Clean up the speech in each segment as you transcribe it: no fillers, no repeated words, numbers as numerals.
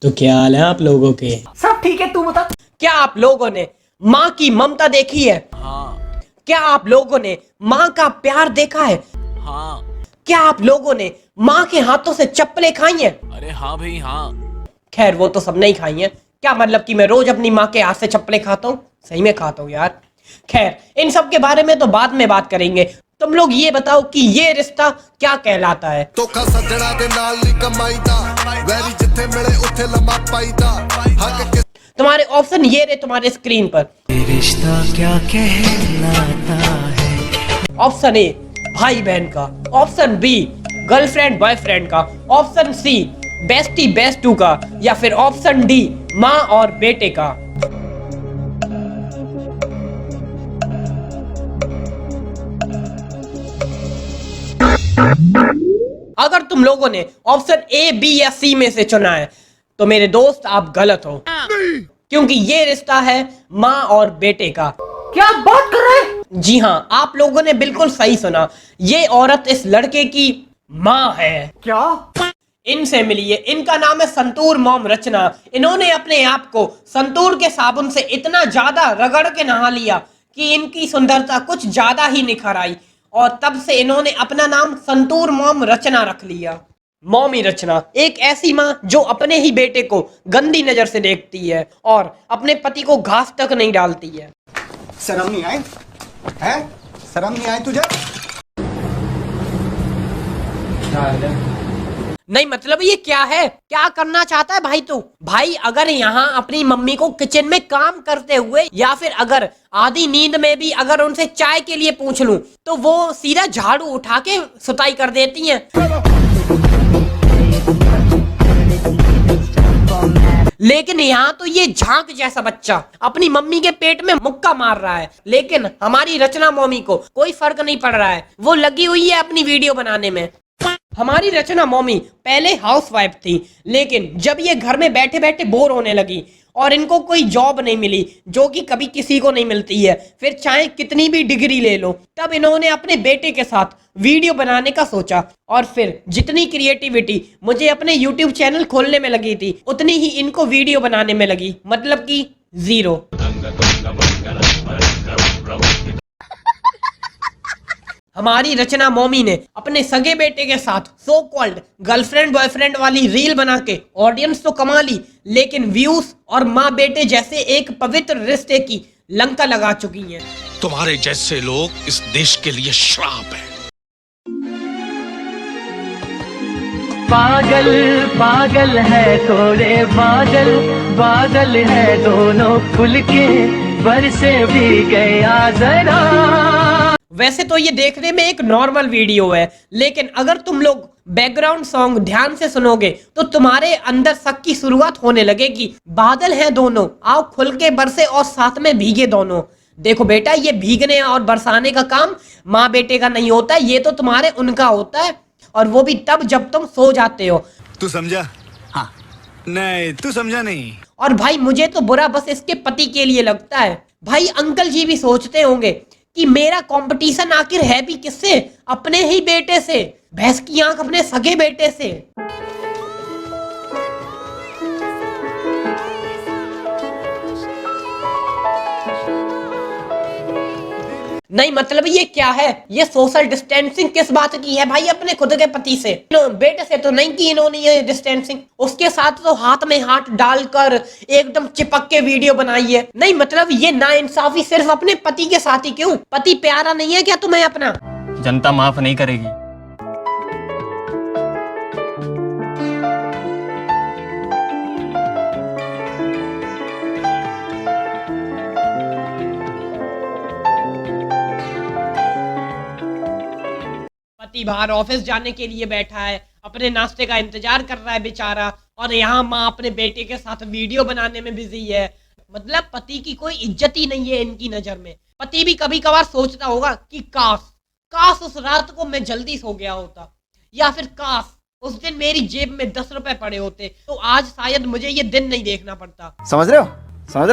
तो क्या हाल है आप लोगों के? सब ठीक है, तू बता। क्या आप लोगों ने माँ की ममता देखी है? हाँ। क्या आप लोगों ने माँ का प्यार देखा है? हाँ। क्या आप लोगों ने माँ के हाथों से चप्पलें खाई हैं? अरे हाँ भाई हाँ। खैर वो तो सब नहीं खाई हैं। क्या मतलब कि मैं रोज अपनी माँ के हाथ से चप्पलें खाता हूँ? सही में खाता हूँ यार। खैर इन सब के बारे में तो बाद में बात करेंगे। तुम लोग ये बताओ कि ये रिश्ता क्या कहलाता है? ਧੋਖਾ ਸੱਜਣਾ ਦੇ ਨਾਲ ਨਹੀਂ ਕਮਾਈਦਾ ਵੈਰੀ ਜਿੱਥੇ ਮਿਲੇ ਉੱਥੇ ਲੰਮਾ ਪਾਈਦਾ ਹੱਕ तुम्हारे ऑप्शन ये रहे तुम्हारे स्क्रीन पर। रिश्ता क्या कहलाता है? ऑप्शन ए भाई बहन का, ऑप्शन बी गर्लफ्रेंड बॉयफ्रेंड का, ऑप्शन सी बेस्टी बेस्टू का, या फिर ऑप्शन डी माँ और बेटे का। अगर तुम लोगों ने ऑप्शन ए बी या सी में से चुना है तो मेरे दोस्त आप गलत हो, क्योंकि ये रिश्ता है माँ और बेटे का। क्या बात कर रहे हैं? जी हाँ, आप लोगों ने बिल्कुल सही सुना। ये औरत इस लड़के की माँ है। क्या? इनसे मिलिए, इनका नाम है संतूर मॉम रचना। इन्होंने अपने आप को संतूर के साबुन से इतना ज्यादा रगड़ के नहा लिया कि इनकी सुंदरता कुछ ज्यादा ही निखर आई, और तब से इन्होंने अपना नाम संतूर मॉम रचना रख लिया। मॉमी रचना एक ऐसी माँ जो अपने ही बेटे को गंदी नजर से देखती है और अपने पति को घास तक नहीं डालती है। शर्म नहीं आई? हैं? शर्म नहीं आई तुझे? नहीं मतलब ये क्या है? क्या करना चाहता है भाई तू? भाई अगर यहाँ अपनी मम्मी को किचन में काम करते हुए या फिर अगर आधी नींद में भी अगर उनसे चाय के लिए पूछ लूं तो वो सीधा झाड़ू उठा के सुताई कर देती हैं। लेकिन यहाँ तो ये झांक जैसा बच्चा अपनी मम्मी के पेट में मुक्का मार रहा है, लेकिन हमारी रचना मम्मी को कोई फर्क नहीं पड़ रहा है। वो लगी हुई है अपनी वीडियो बनाने में। हमारी रचना मम्मी पहले हाउसवाइफ थी, लेकिन जब ये घर में बैठे बैठे बोर होने लगी और इनको कोई जॉब नहीं मिली, जो कि कभी किसी को नहीं मिलती है, फिर चाहे कितनी भी डिग्री ले लो, तब इन्होंने अपने बेटे के साथ वीडियो बनाने का सोचा। और फिर जितनी क्रिएटिविटी मुझे अपने YouTube चैनल खोलने में लगी थी, उतनी ही इनको वीडियो बनाने में लगी, मतलब कि जीरो। हमारी रचना मॉमी ने अपने सगे बेटे के साथ सो कॉल्ड गर्लफ्रेंड बॉयफ्रेंड वाली रील बना के ऑडियंस तो कमा ली, लेकिन व्यूज और माँ बेटे जैसे एक पवित्र रिश्ते की लंका लगा चुकी हैं। तुम्हारे जैसे लोग इस देश के लिए श्राप है। पागल पागल है थोड़े बादल, बादल है दोनों खुल के बरसे भी गया जरा। वैसे तो ये देखने में एक नॉर्मल वीडियो है, लेकिन अगर तुम लोग बैकग्राउंड सॉन्ग ध्यान से सुनोगे तो तुम्हारे अंदर शक की शुरुआत होने लगेगी। बादल हैं दोनों, आओ खुल के बरसे और साथ में भीगे दोनों। देखो बेटा, ये भीगने और बरसाने का काम माँ बेटे का नहीं होता, ये तो तुम्हारे उनका होता है, और वो भी तब जब तुम सो जाते हो। तू समझा? हाँ। नहीं तू समझा नहीं। और भाई मुझे तो बुरा बस इसके पति के लिए लगता है। भाई अंकल जी भी सोचते होंगे कि मेरा कंपटीशन आखिर है भी किससे? अपने ही बेटे से। भैंस की आंख अपने सगे बेटे से। नहीं मतलब ये क्या है? ये सोशल डिस्टेंसिंग किस बात की है भाई अपने खुद के पति से? बेटे से तो नहीं की इन्होंने ये डिस्टेंसिंग, उसके साथ तो हाथ में हाथ डालकर एकदम चिपक के वीडियो बनाई है। नहीं मतलब ये नाइंसाफी सिर्फ अपने पति के साथ ही क्यों? पति प्यारा नहीं है क्या तुम्हें अपना? जनता माफ नहीं करेगी। पति बाहर ऑफिस जाने के लिए बैठा है, अपने नाश्ते का इंतजार कर रहा है बेचारा, और यहाँ माँ अपने बेटे के साथ वीडियो बनाने में बिजी है। मतलब पति की कोई इज्जत ही नहीं है इनकी नजर में। पति भी कभी कभार सोचता होगा कि काश उस रात को मैं जल्दी सो गया होता, या फिर काश उस दिन मेरी जेब में 10 रुपए पड़े होते तो आज शायद मुझे ये दिन नहीं देखना पड़ता। समझ रहे हो? समझ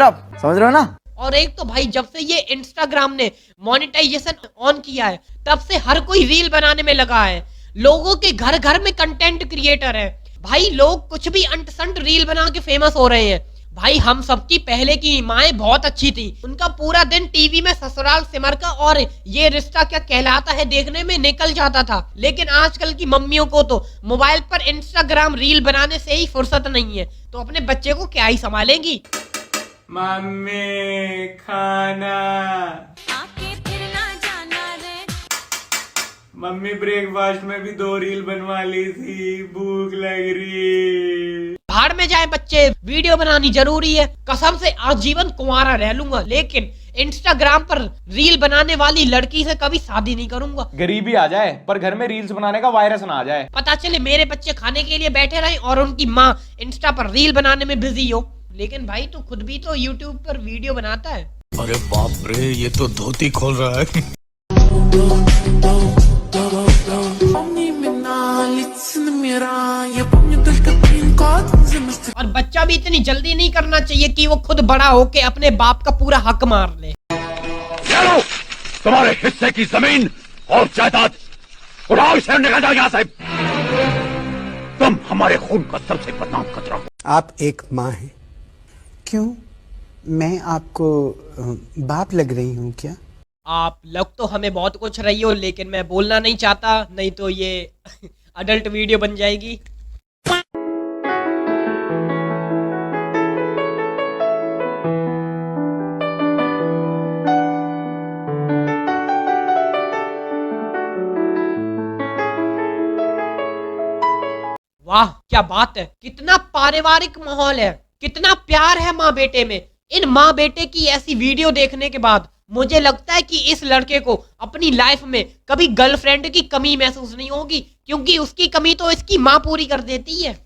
रहे हो ना? और एक तो भाई जब से ये इंस्टाग्राम ने मोनेटाइजेशन ऑन किया है तब से हर कोई रील बनाने में लगा है। लोगों के घर घर में कंटेंट क्रिएटर है। भाई लोग कुछ भी अंट संट रील बना के फेमस हो रहे हैं। भाई हम सबकी पहले की माएं बहुत अच्छी थी, उनका पूरा दिन टीवी में ससुराल सिमर का और ये रिश्ता क्या कहलाता है देखने में निकल जाता था। लेकिन आजकल की मम्मियों को तो मोबाइल पर इंस्टाग्राम रील बनाने से ही फुर्सत नहीं है, तो अपने बच्चे को क्या ही संभालेंगी। मम्मी खाना, आके फिर ना जाना रे। मम्मी ब्रेकफास्ट में भी 2 रील बनवा ली थी, भूख लग रही। भाड़ में जाए बच्चे, वीडियो बनानी जरूरी है। कसम से आजीवन कुंवारा रह लूंगा, लेकिन इंस्टाग्राम पर रील बनाने वाली लड़की से कभी शादी नहीं करूंगा। गरीबी आ जाए पर घर में रील्स बनाने का वायरस ना आ जाए। पता चले मेरे बच्चे खाने के लिए बैठे रहे और उनकी माँ इंस्टा पर रील बनाने में बिजी हो। लेकिन भाई तू खुद भी तो यूट्यूब पर वीडियो बनाता है। अरे बाप रे, ये तो धोती खोल रहा है। और बच्चा भी इतनी जल्दी नहीं करना चाहिए कि वो खुद बड़ा होके अपने बाप का पूरा हक मार ले। तुम्हारे हिस्से की जमीन और जायदाद उठाओ, इसे निकल जाओ यहाँ से। तुम हमारे खून का सबसे बदनाम खतरा हो। आप एक माँ हैं, क्यों मैं आपको बाप लग रही हूँ क्या? आप लग तो हमें बहुत कुछ रही हो, लेकिन मैं बोलना नहीं चाहता, नहीं तो ये अडल्ट वीडियो बन जाएगी। वाह क्या बात है, कितना पारिवारिक माहौल है, कितना प्यार है माँ बेटे में। इन माँ बेटे की ऐसी वीडियो देखने के बाद मुझे लगता है कि इस लड़के को अपनी लाइफ में कभी गर्लफ्रेंड की कमी महसूस नहीं होगी, क्योंकि उसकी कमी तो इसकी माँ पूरी कर देती है।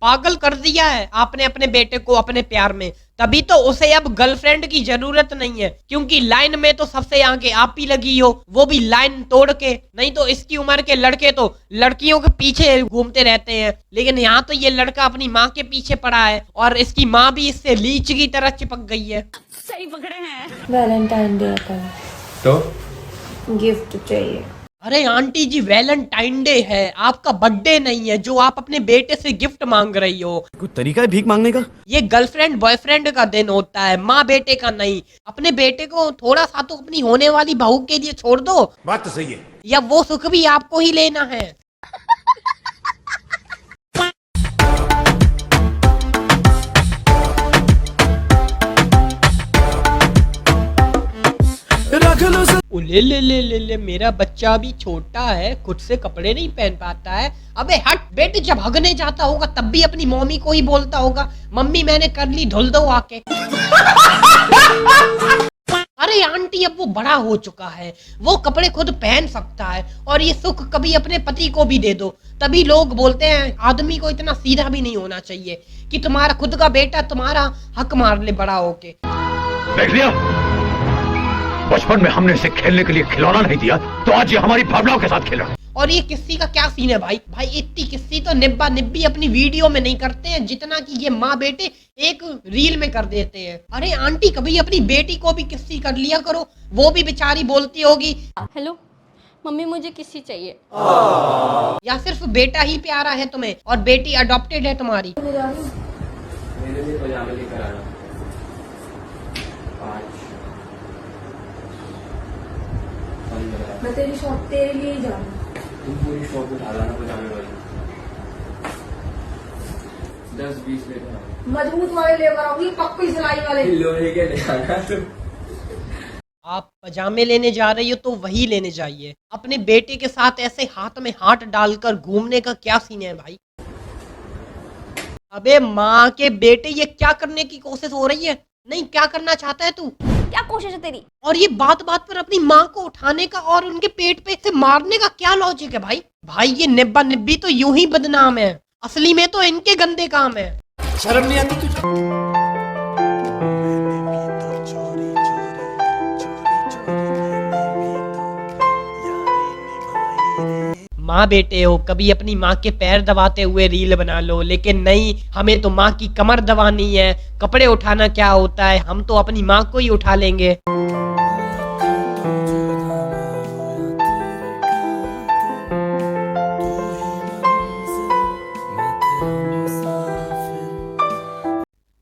पागल कर दिया है आपने अपने बेटे को अपने प्यार में, तभी तो उसे अब गर्लफ्रेंड की जरूरत नहीं है, क्योंकि लाइन में तो सबसे आगे आप ही लगी हो, वो भी लाइन तोड़ के। नहीं तो इसकी उम्र के लड़के तो लड़कियों के पीछे घूमते रहते हैं, लेकिन यहाँ तो ये लड़का अपनी माँ के पीछे पड़ा है और इसकी माँ भी इससे लीच की तरह चिपक गई है। सही पकड़े हैं। वैलेंटाइन डे आता है तो गिफ्ट चाहिए। अरे आंटी जी, वैलेंटाइन डे है, आपका बर्थडे नहीं है जो आप अपने बेटे से गिफ्ट मांग रही हो। कोई तरीका है भीख मांगने का? ये गर्लफ्रेंड बॉयफ्रेंड का दिन होता है, माँ बेटे का नहीं। अपने बेटे को थोड़ा सा तो अपनी होने वाली बहू के लिए छोड़ दो। बात तो सही है। या वो सुख भी आपको ही लेना है। ले मेरा बच्चा भी छोटा है, खुद से कपड़े नहीं पहन पाता है। अबे हट बेटे, जब हगने जाता होगा तब भी अपनी मम्मी को ही बोलता होगा, मम्मी मैंने कर ली, धुल दो आके। अरे आंटी, अब वो बड़ा हो चुका है, वो कपड़े खुद पहन सकता है, और ये सुख कभी अपने पति को भी दे दो। तभी लोग बोलते हैं आदमी को इतना सीधा भी नहीं होना चाहिए कि तुम्हारा खुद का बेटा तुम्हारा हक मार ले बड़ा होके। देख लिया, बचपन में हमने इसे खेलने के लिए खिलौना नहीं दिया, तो आज ये हमारी भावनाओं के साथ खेल रहा है। और ये किस्सी का क्या सीन है भाई? भाई इतनी किस्सी तो निब्बा निब्बी अपनी वीडियो में नहीं करते हैं जितना कि ये माँ बेटे एक रील में कर देते हैं। अरे आंटी, कभी अपनी बेटी को भी किस्सी कर लिया करो, वो भी बेचारी बोलती होगी हेलो मम्मी, मुझे किसी चाहिए। या सिर्फ बेटा ही प्यारा है तुम्हें और बेटी अडॉप्टेड है तुम्हारी। मेरे लिए पजामे लेकर आना। मैं तेरी शॉप तेरे लिए ही जाऊंगा। तुम पूरी शॉप उठा लाना पजामे वाली। 10-20 लेकर आना। मजबूत वाले लेकर आऊंगी, पक्की सिलाई वाले। लोहे के ले आना तुम। आप पजामे लेने जा रही हो तो वही लेने जाइए। अपने बेटे के साथ ऐसे हाथ में हाथ डालकर घूमने का क्या सीन है भाई? अबे माँ के बेटे, ये क्या करने की कोशिश हो रही है? नहीं, क्या करना चाहता है तू? क्या कोशिश है तेरी? और ये बात बात पर अपनी माँ को उठाने का और उनके पेट पे से मारने का क्या लॉजिक है भाई? भाई ये निब्बा निब्बी तो यूं ही बदनाम है, असली में तो इनके गंदे काम है। शर्म नहीं आती तुझे? माँ बेटे हो, कभी अपनी माँ के पैर दबाते हुए रील बना लो, लेकिन नहीं, हमें तो माँ की कमर दबानी है। कपड़े उठाना क्या होता है, हम तो अपनी माँ को ही उठा लेंगे।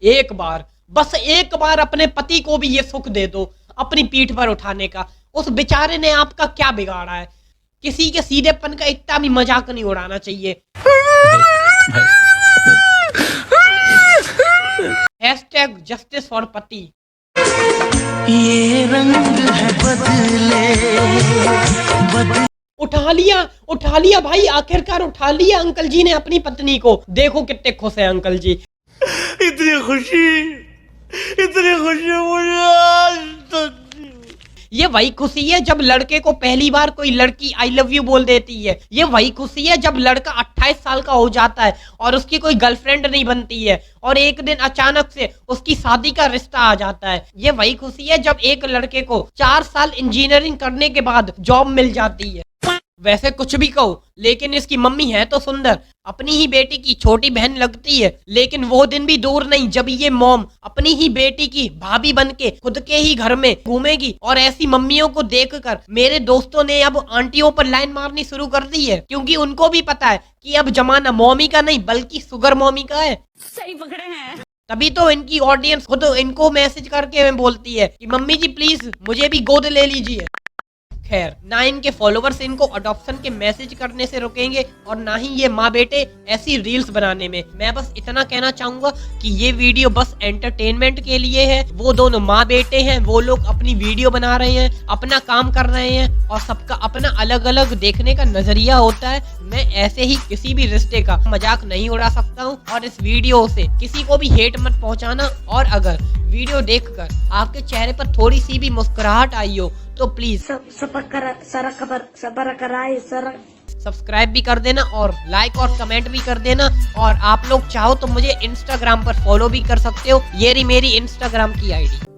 एक बार, बस एक बार अपने पति को भी ये सुख दे दो अपनी पीठ पर उठाने का। उस बेचारे ने आपका क्या बिगाड़ा है? किसी के सीधेपन का इतना भी मजाक नहीं उड़ाना चाहिए। #जस्टिस फॉर पति। ये रंग है बदले उठा लिया भाई, आखिरकार उठा लिया अंकल जी ने अपनी पत्नी को। देखो कितने खुश है अंकल जी। इतनी खुशी मुझे आज तक। ये वही खुशी है जब लड़के को पहली बार कोई लड़की आई लव यू बोल देती है। ये वही खुशी है जब लड़का 28 साल का हो जाता है और उसकी कोई गर्लफ्रेंड नहीं बनती है और एक दिन अचानक से उसकी शादी का रिश्ता आ जाता है। ये वही खुशी है जब एक लड़के को 4 साल इंजीनियरिंग करने के बाद जॉब मिल जाती है। वैसे कुछ भी कहो, लेकिन इसकी मम्मी है तो सुंदर, अपनी ही बेटी की छोटी बहन लगती है। लेकिन वो दिन भी दूर नहीं जब ये मॉम अपनी ही बेटी की भाभी बनके खुद के ही घर में घूमेगी। और ऐसी मम्मियों को देखकर मेरे दोस्तों ने अब आंटियों पर लाइन मारनी शुरू कर दी है, क्योंकि उनको भी पता है कि अब जमाना मॉमी का नहीं बल्कि शुगर मॉमी का है। सही पकड़े हैं। तभी तो इनकी ऑडियंस खुद इनको मैसेज करके बोलती है कि मम्मी जी प्लीज मुझे भी गोद ले लीजिए। खैर, ना इनके फॉलोवर्स इनको अडॉप्शन के मैसेज करने से रोकेंगे और ना ही ये माँ बेटे ऐसी रील्स बनाने में। मैं बस इतना कहना चाहूंगा कि ये वीडियो बस एंटरटेनमेंट के लिए है। वो दोनों माँ बेटे हैं, वो लोग अपनी वीडियो बना रहे हैं, अपना काम कर रहे हैं और सबका अपना अलग अलग देखने का नजरिया होता है। मैं ऐसे ही किसी भी रिश्ते का मजाक नहीं उड़ा सकता हूँ और इस वीडियो से किसी को भी हेट मत पहुँचाना। और अगर वीडियो देखकर आपके चेहरे पर थोड़ी सी भी मुस्कुराहट आई हो तो प्लीज सब्सक्राइब भी कर देना और लाइक और कमेंट भी कर देना। और आप लोग चाहो तो मुझे इंस्टाग्राम पर फॉलो भी कर सकते हो। ये रही मेरी इंस्टाग्राम की आईडी।